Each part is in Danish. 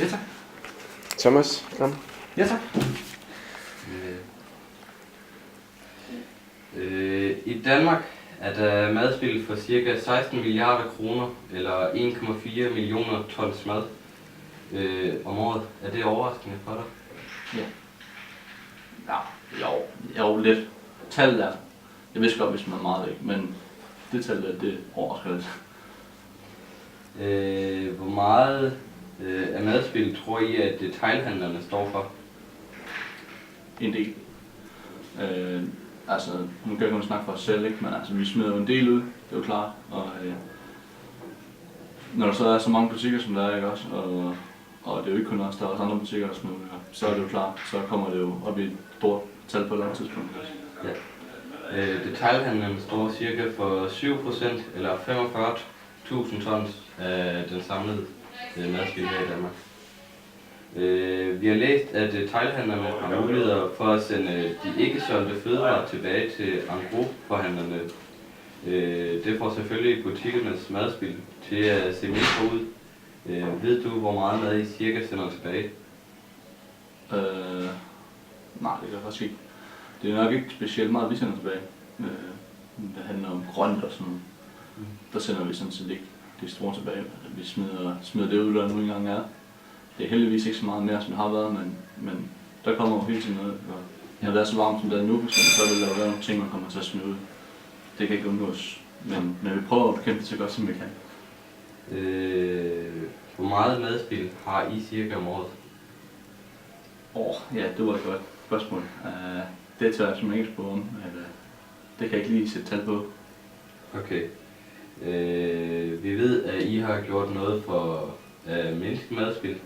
Ja, tak. Thomas, kom. Ja, tak. I Danmark er der madspild for ca. 16 milliarder kroner, eller 1,4 millioner tons mad om året. Er det overraskende for dig? Ja, jo, lidt. Tallet er, jeg vidste godt, hvis man er meget væk, men det tallet, det overrasker lidt. Hvor meget af madspild tror I, at detailhandlerne står for? En del. Altså, nu kan jeg kun snakke for os selv, ikke? Men altså, vi smider jo en del ud, det er jo klart. Og når der så er så mange butikker, som der er, ikke også? Og det er jo ikke kun os, der er også andre butikker, der smider ud, så er det jo klart, så kommer det jo op i et stort tal på et eller andet tidspunkt. Ja. Detailhandlerne står cirka for 7% eller 45.000 tons af den samlede madspild her i Danmark. Vi har læst, at detailhandlerne har muligheder for at sende de ikke solgte fødevarer tilbage til engrosforhandlerne. Det får selvfølgelig butikkernes madspild til at se mindre ud. Ved du, hvor meget mad I cirka sender tilbage? Nej, det kan jeg faktisk ikke. Det er nok ikke specielt meget, vi sender tilbage. Det handler om grønt og sådan noget. Der sender vi sådan set ikke det store tilbage. Vi smider det ud, der nu engang er. Det er heldigvis ikke så meget mere, som det har været, men der kommer jo hele tiden noget. Når det er så varmt, som det er nu, så vil der være nogle ting, man kommer til at smide ud. Det kan ikke undgås, men vi prøver at bekæmpe det så godt, som vi kan. Hvor meget madspild har I cirka om året? Ja, det var et godt spørgsmål. Det tør jeg simpelthen ikke spørge om. Det kan jeg ikke lige sætte tal på. Okay. Vi ved, at I har gjort noget for at mindske madspild.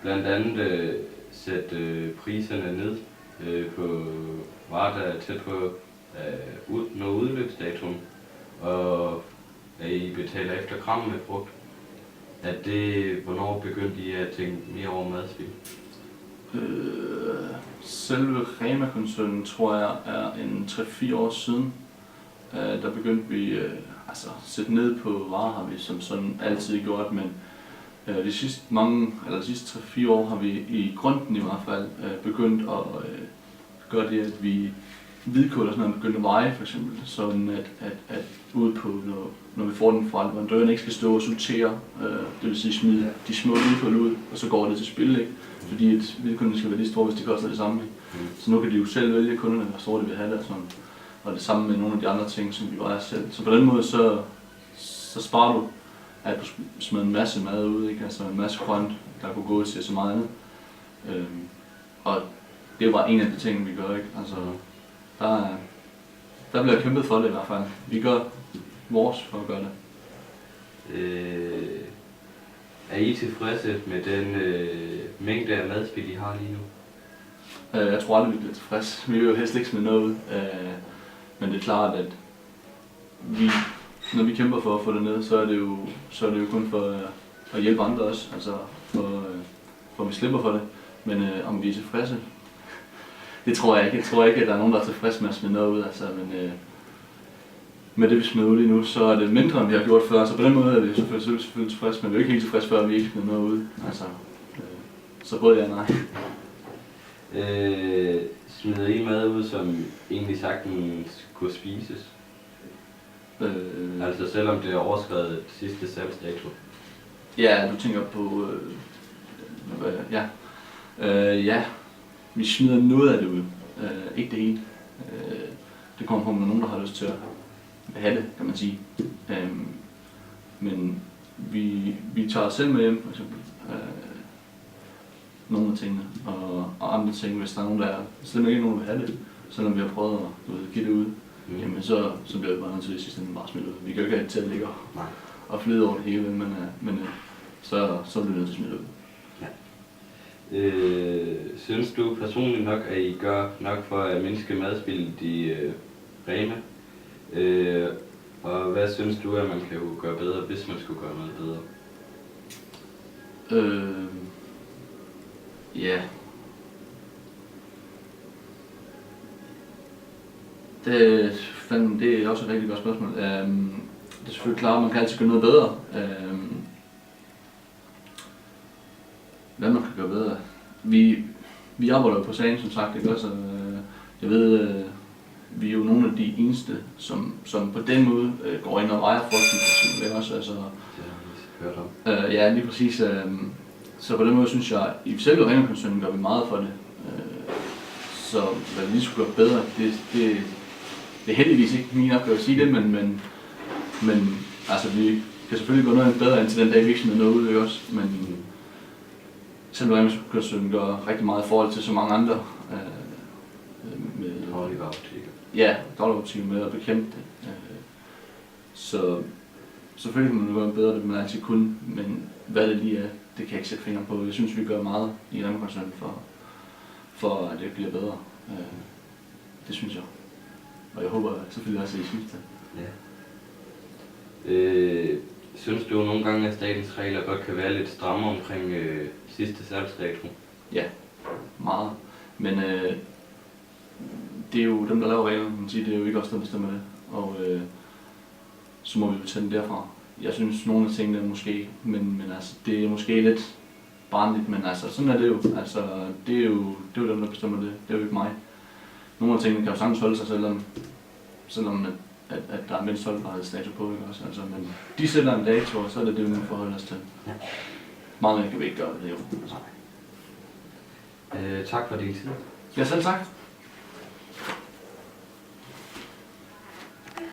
Blandt andet sætte priserne ned på varer, der er tæt på når udløbsdatoen, og at I betaler efter gram med frugt. Hvornår begyndte I at tænke mere over madspild? Selve Rema-koncernen tror jeg er en 3-4 år siden. Der begyndte vi at sætte ned på varer, har vi som sådan altid gjort, men de sidste 3-4 år har vi i grunden i hvert fald begyndt at gøre det, at vi hvidkål og sådan noget begyndte at veje for eksempel, sådan at ude på, når vi får den fra leverandøren, ikke skal stå og sortere, det vil sige smide de små hvidkål ud, og så går det til spil, ikke? Fordi hvidkålene skal være lige store, hvis de koster det samme, ikke? Så nu kan de jo selv vælge kunderne, hvor store de vil have det og sådan. Og det samme med nogle af de andre ting, som vi vejer selv. Så på den måde, så sparer du, at du smider en masse mad ud, ikke? Altså en masse grønt, der kunne gå til så meget andet. Og det er bare en af de ting, vi gør, ikke? Altså, der bliver kæmpet for det i hvert fald. Vi gør vores for at gøre det. Er I tilfredse med den mængde af madspild, I har lige nu? Jeg tror aldrig, vi bliver tilfredse. Vi vil jo helst ikke smide noget ud. Men det er klart, at når vi kæmper for at få det ned, så er det jo kun for at hjælpe andre også. Altså for at vi slipper for det. Men om vi er tilfredse, det tror jeg ikke. Jeg tror ikke, at der er nogen, der er tilfredse med at smide noget ud. Altså, men med det, vi smider ud lige nu, så er det mindre, end vi har gjort før. Så på den måde er vi selvfølgelig tilfredse, men vi er ikke helt tilfredse før, at vi ikke smider noget ud. Altså, så både ja og nej. Smider I mad ud, som egentlig sagtens kunne spises? Altså selvom det er overskredet sidste salgsdato? Ja, du tænker på... ja. Ja, vi smider noget af det ud. Ikke det hele. Det kommer på, om der er nogen, der har lyst til at have det, kan man sige. Men vi tager os selv med hjem, for eksempel. Nogle af tingene, og andre ting, hvis der er nogen, der slet ikke nogen, der vil have det, selvom vi har prøvet at give det ud, jamen så bliver det bare nødt til det sidste ende bare smidt ud. Vi kan jo ikke have det til at ligge og flyde over det hele, men så bliver det nødt til at smide ud. Ja. Synes du personligt nok, at I gør nok for at mindske madspildet i Rema? Og hvad synes du, at man kan jo gøre bedre, hvis man skulle gøre noget bedre? Ja. Det er også et rigtig godt spørgsmål. Det er selvfølgelig klart, at man kan altid gøre noget bedre. hvad man kan gøre bedre. Vi arbejder jo på sagen, som sagt, ikke også? Jeg ved, vi er jo nogle af de eneste, som på den måde går ind og vejer folk, ikke også? Altså, Det har vi hørt om. ja, lige præcis. Så på den måde synes jeg, i selve Renkoncernen gør vi meget for det. Så hvad vi lige skulle gøre bedre, det er heldigvis ikke min opgave at sige det, men altså vi kan selvfølgelig gå noget bedre indtil den dag, vi ikke smider noget ud, ikke også? Men selve Renkoncernen gør rigtig meget i forhold til så mange andre med Dagligvarebutikker. ja, dagligvarebutikker med at bekæmpe det. Så selvfølgelig kan man gøre bedre, det man altid kun, men hvad det lige er, det kan jeg ikke sætte fingeren på. Jeg synes, vi gør meget i Renkoncernen for at det bliver bedre. Det synes jeg. Og jeg håber selvfølgelig også, at I synes det. Ja. Synes du nogle gange, at statens regler godt kan være lidt stramme omkring sidste salgsdato? Ja, meget. Men det er jo dem, der laver reglerne, man siger, det er jo ikke os, der bestemmer det. Og så må vi jo tage den derfra. Jeg synes, nogle af tingene måske, men altså, det er måske lidt barnligt, men altså, sådan er det jo. Altså, det er jo dem, der bestemmer det. Det er jo ikke mig. Nogle af tingene kan jo sagtens holde sig, selvom at der er mindst holdbarhedsdato på, ikke også? Altså, men de sætter en dato, og så er det det, vi må forholde os til. Ja. Meget mere kan vi ikke gøre det, jo. Tak for din tid. Ja, selv tak.